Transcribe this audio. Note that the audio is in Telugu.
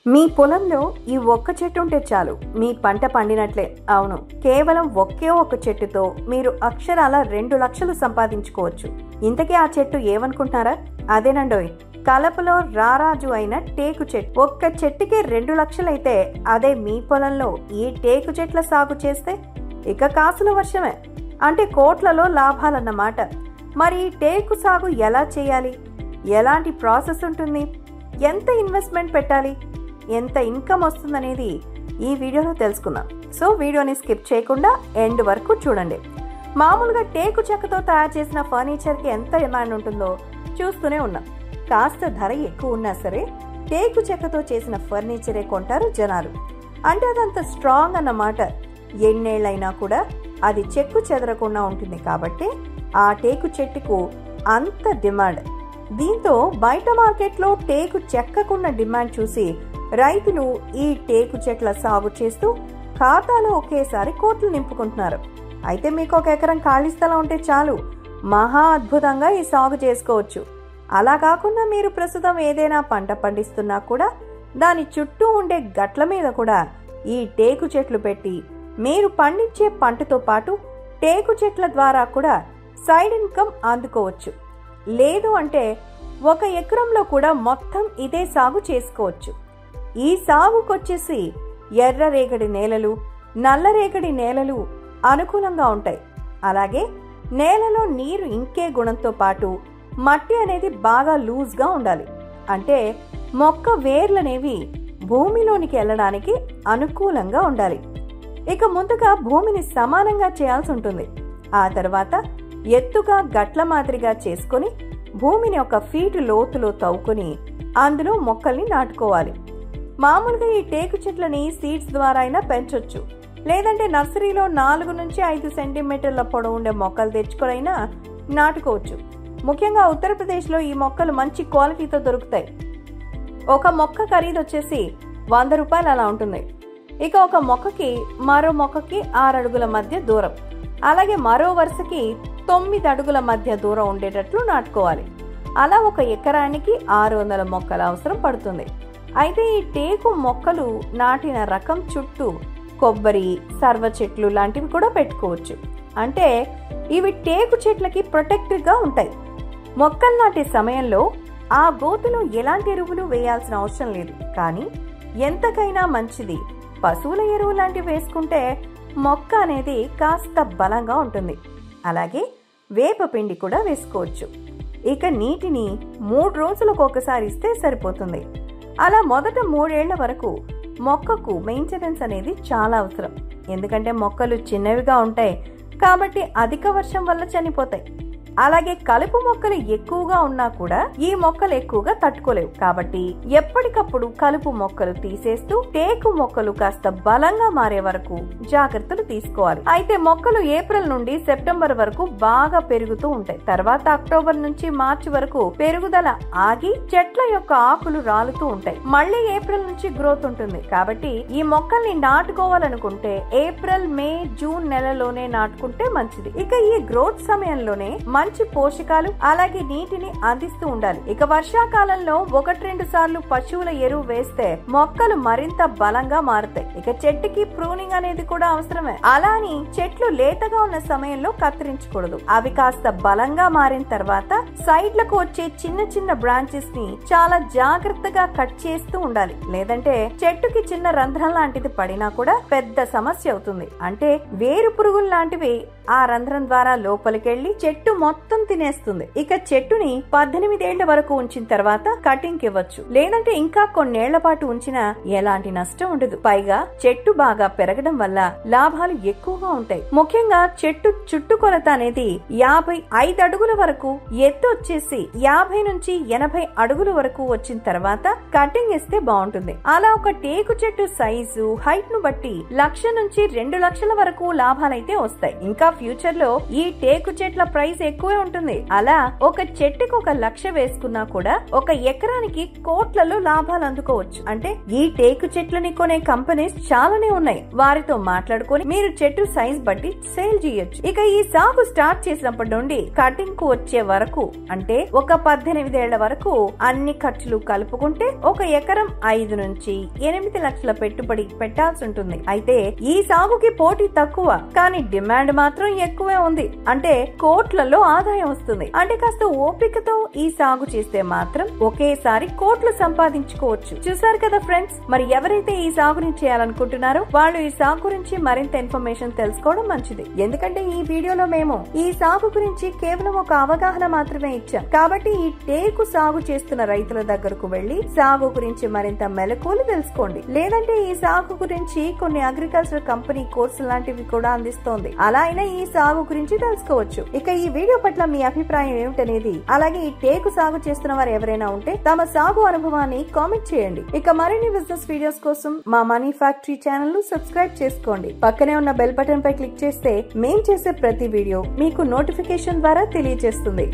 మీ పొలంలో ఈ ఒక్క చెట్టు ఉంటే చాలు, మీ పంట పండినట్లే. అవును, కేవలం ఒకే ఒక్క చెట్టుతో మీరు అక్షరాల 2 లక్షలు సంపాదించుకోవచ్చు. ఇంతకీ ఆ చెట్టు ఏమనుకుంటున్నారా? అదేనండోయ్, కలపలో రారాజు అయిన టేకు చెట్టు. ఒక్క చెట్టుకే 2 లక్షలైతే అదే మీ పొలంలో ఈ టేకు చెట్ల సాగు చేస్తే ఇక కాసుల వర్షమే, అంటే కోట్లలో లాభాలన్నమాట. మరి ఈ టేకు సాగు ఎలా చేయాలి, ఎలాంటి ప్రాసెస్ ఉంటుంది, ఎంత ఇన్వెస్ట్మెంట్ పెట్టాలి, ఎంత ఇన్కమ్ వస్తుందనేది ఈ వీడియోలో తెలుసుకుందాం. సో వీడియోని స్కిప్ చేయకుండా ఎండ్ వరకు చూడండి. మామూలుగా టేకు చెక్కతో తయారు చేసిన ఫర్నిచర్కి ఎంత డిమాండ్ ఉంటుందో చూస్తూనే ఉన్నాం. కాస్త ధర ఎక్కువ ఉన్నా సరే టేకు చెక్కతో చేసిన ఫర్నిచరే కొంటారు జనాలు. అంటే అదంత స్ట్రాంగ్ అన్నమాట. ఎన్నేళ్లైనా కూడా అది చెక్కు చెదరకుండా ఉంటుంది కాబట్టి ఆ టేకు చెట్టుకు అంత డిమాండ్. దీంతో బయట మార్కెట్లో టేకు చెక్కకున్న డిమాండ్ చూసి రైతులు ఈ టేకు చెట్ల సాగు చేస్తూ ఖాతాలో ఒకేసారి కోట్లు నింపుకుంటున్నారు. అయితే మీకు 1 ఎకరం ఖాళీ స్థలం ఉంటే చాలు, మహా అద్భుతంగా ఈ సాగు చేసుకోవచ్చు. అలా కాకుండా మీరు ప్రస్తుతం ఏదైనా పంట పండిస్తున్నా కూడా దాని చుట్టూ ఉండే గట్ల మీద కూడా ఈ టేకు చెట్లు పెట్టి మీరు పండించే పంటతో పాటు టేకు చెట్ల ద్వారా కూడా సైడ్ ఇన్కమ్ అందుకోవచ్చు. లేదు అంటే 1 ఎకరంలో కూడా మొత్తం ఇదే సాగు చేసుకోవచ్చు. ఈ సాగుకొచ్చేసి ఎర్రరేగడి నేలలు, నల్లరేగడి నేలలు అనుకూలంగా ఉంటాయి. అలాగే నేలలో నీరు ఇంకే గుణంతో పాటు మట్టి అనేది బాగా లూజ్గా ఉండాలి. అంటే మొక్క వేర్లనేవి భూమిలోనికి వెళ్ళడానికి అనుకూలంగా ఉండాలి. ఇక ముందుగా భూమిని సమానంగా చేయాల్సి ఉంటుంది. ఆ తర్వాత ఎత్తుగా గట్ల మాదిరిగా చేసుకుని భూమిని 1 ఫీటు లోతులో తవ్వుకుని అందులో మొక్కల్ని నాటుకోవాలి. మామూలుగా ఈ టేకు చెట్లని సీడ్స్ ద్వారా అయినా పెంచొచ్చు. లేదంటే నర్సరీలో 4 నుంచి 5 సెంటీమీటర్ల పొడవు ఉండే మొక్కలు తెచ్చుకొనైనా నాటుకోవచ్చు. ముఖ్యంగా ఉత్తరప్రదేశ్లో ఈ మొక్కలు మంచి క్వాలిటీతో దొరుకుతాయి. ఒక మొక్క ఖరీదు వచ్చేసి 100 రూపాయలు అలా ఉంటుంది. ఇక ఒక మొక్కకి మరో మొక్కకి 6 అడుగుల మధ్య దూరం, అలాగే మరో వరుసకి 9 అడుగుల మధ్య దూరం ఉండేటట్లు నాటుకోవాలి. అలా 1 ఎకరానికి 600 మొక్కల అవసరం పడుతుంది. అయితే ఈ టేకు మొక్కలు నాటిన రకం చుట్టూ కొబ్బరి, సర్వ చెట్లు లాంటివి కూడా పెట్టుకోవచ్చు. అంటే ఇవి టేకు చెట్లకి ప్రొటెక్టివ్గా ఉంటాయి. మొక్కలు నాటే సమయంలో ఆ గోతులో ఎలాంటి ఎరువులు వేయాల్సిన అవసరం లేదు. కానీ ఎంతకైనా మంచిది పశువుల ఎరువు లాంటివి వేసుకుంటే మొక్క అనేది కాస్త బలంగా ఉంటుంది. అలాగే వేప పిండి కూడా వేసుకోవచ్చు. ఇక నీటిని 3 రోజులకు ఒకసారి ఇస్తే సరిపోతుంది. అలా మొదట 3 ఏళ్ల వరకు మొక్కకు మెయింటెనెన్స్ అనేది చాలా అవసరం. ఎందుకంటే మొక్కలు చిన్నవిగా ఉంటాయి కాబట్టి అధిక వర్షం వల్ల చనిపోతాయి. అలాగే కలుపు మొక్కలు ఎక్కువగా ఉన్నా కూడా ఈ మొక్కలు ఎక్కువగా తట్టుకోలేవు. కాబట్టి ఎప్పటికప్పుడు కలుపు మొక్కలు తీసేస్తూ టేకు మొక్కలు కాస్త బలంగా మారే వరకు జాగ్రత్తలు తీసుకోవాలి. అయితే మొక్కలు ఏప్రిల్ నుండి సెప్టెంబర్ వరకు బాగా పెరుగుతూ ఉంటాయి. తర్వాత అక్టోబర్ నుంచి మార్చి వరకు పెరుగుదల ఆగి చెట్ల యొక్క ఆకులు రాలుతూ ఉంటాయి. మళ్ళీ ఏప్రిల్ నుంచి గ్రోత్ ఉంటుంది. కాబట్టి ఈ మొక్కల్ని నాటుకోవాలనుకుంటే ఏప్రిల్, మే, జూన్ నెలలోనే నాటుకుంటే మంచిది. ఇక ఈ గ్రోత్ సమయంలోనే మంచి పోషకాలు అలాగే నీటిని అందిస్తూ ఉండాలి. ఇక వర్షాకాలంలో 1-2 సార్లు పశువుల ఎరువు వేస్తే మొక్కలు మరింత బలంగా మారుతాయి. ఇక చెట్టుకి ప్రూనింగ్ అనేది కూడా అవసరమే. అలాని చెట్లు లేతగా ఉన్న సమయంలో కత్తిరించకూడదు. అవి కాస్త బలంగా మారిన తర్వాత సైడ్లకు వచ్చే చిన్న చిన్న బ్రాంచెస్ ని చాలా జాగ్రత్తగా కట్ చేస్తూ ఉండాలి. లేదంటే చెట్టుకి చిన్న రంధ్రం లాంటిది పడినా కూడా పెద్ద సమస్య అవుతుంది. అంటే వేరు పురుగులు లాంటివి ఆ రంధ్రం ద్వారా లోపలికెళ్లి చెట్టు మొత్తం తినేస్తుంది. ఇక చెట్టుని 18 ఏళ్ల వరకు ఉంచిన తర్వాత కటింగ్ ఇవ్వచ్చు. లేదంటే ఇంకా కొన్నేళ్ల పాటు ఉంచినా ఎలాంటి నష్టం ఉండదు. పైగా చెట్టు బాగా పెరగడం వల్ల లాభాలు ఎక్కువగా ఉంటాయి. ముఖ్యంగా చెట్టు చుట్టుకొలత అనేది 55 అడుగుల వరకు, ఎత్తు వచ్చేసి 50 నుంచి 80 అడుగుల వరకు వచ్చిన తర్వాత కటింగ్ ఇస్తే బాగుంటుంది. అలా ఒక టేకు చెట్టు సైజు, హైట్ ను బట్టి 1 నుంచి 2 లక్షల వరకు లాభాలైతే వస్తాయి. ఇంకా ఫ్యూచర్ లో ఈ టేకు చెట్ల ప్రైస్ ఎక్కువ ఎక్కువే ఉంటుంది. అలా ఒక చెట్టుకు 1 లక్ష వేసుకున్నా కూడా 1 ఎకరానికి కోట్లలో లాభాలు అందుకోవచ్చు. అంటే ఈ టేకు చెట్లని కొనే కంపెనీస్ చాలానే ఉన్నాయి. వారితో మాట్లాడుకొని మీరు చెట్టు సైజ్ బట్టి సేల్ చేయొచ్చు. ఇక ఈ సాగు స్టార్ట్ చేసినప్పటి నుండి కటింగ్ కు వచ్చే వరకు అంటే ఒక 18 ఏళ్ల వరకు అన్ని ఖర్చులు కలుపుకుంటే 1 ఎకరం 5 నుంచి 8 లక్షల పెట్టుబడి పెట్టాల్సి ఉంటుంది. అయితే ఈ సాగుకి పోటీ తక్కువ కానీ డిమాండ్ మాత్రం ఎక్కువే ఉంది. అంటే కోట్లలో ఆదాయం వస్తుంది. అంటే కాస్త ఓపికతో ఈ సాగు చేస్తే మాత్రం ఒకేసారి కోట్లు సంపాదించుకోవచ్చు. చూసారు కదా ఫ్రెండ్స్, మరి ఎవరైతే ఈ సాగుని చేయాలనుకుంటున్నారో వాళ్ళు ఈ సాగు గురించి మరింత ఇన్ఫర్మేషన్ తెలుసుకోవడం మంచిది. ఎందుకంటే ఈ వీడియోలో మేము ఈ సాగు గురించి కేవలం ఒక అవగాహన మాత్రమే ఇచ్చాం. కాబట్టి ఈ టేకు సాగు చేస్తున్న రైతుల దగ్గరకు వెళ్లి సాగు గురించి మరింత మెలకువలు తెలుసుకోండి. లేదంటే ఈ సాగు గురించి కొన్ని అగ్రికల్చర్ కంపెనీ కోర్సు లాంటివి కూడా అందిస్తోంది. అలా అయినా ఈ సాగు గురించి తెలుసుకోవచ్చు. ఇక ఈ వీడియో పట్ల మీ అభిప్రాయం ఏమిటనేది, అలాగే ఈ టేకు సాగు చేస్తున్న వారు ఎవరైనా ఉంటే తమ సాగు అనుభవాన్ని కామెంట్ చేయండి. ఇక మరిన్ని బిజినెస్ వీడియోస్ కోసం మా మనీ ఫ్యాక్టరీ ఛానల్ ను సబ్స్క్రైబ్ చేసుకోండి. పక్కనే ఉన్న బెల్ బటన్ పై క్లిక్ చేస్తే మేం చేసే ప్రతి వీడియో మీకు నోటిఫికేషన్ ద్వారా తెలియజేస్తుంది.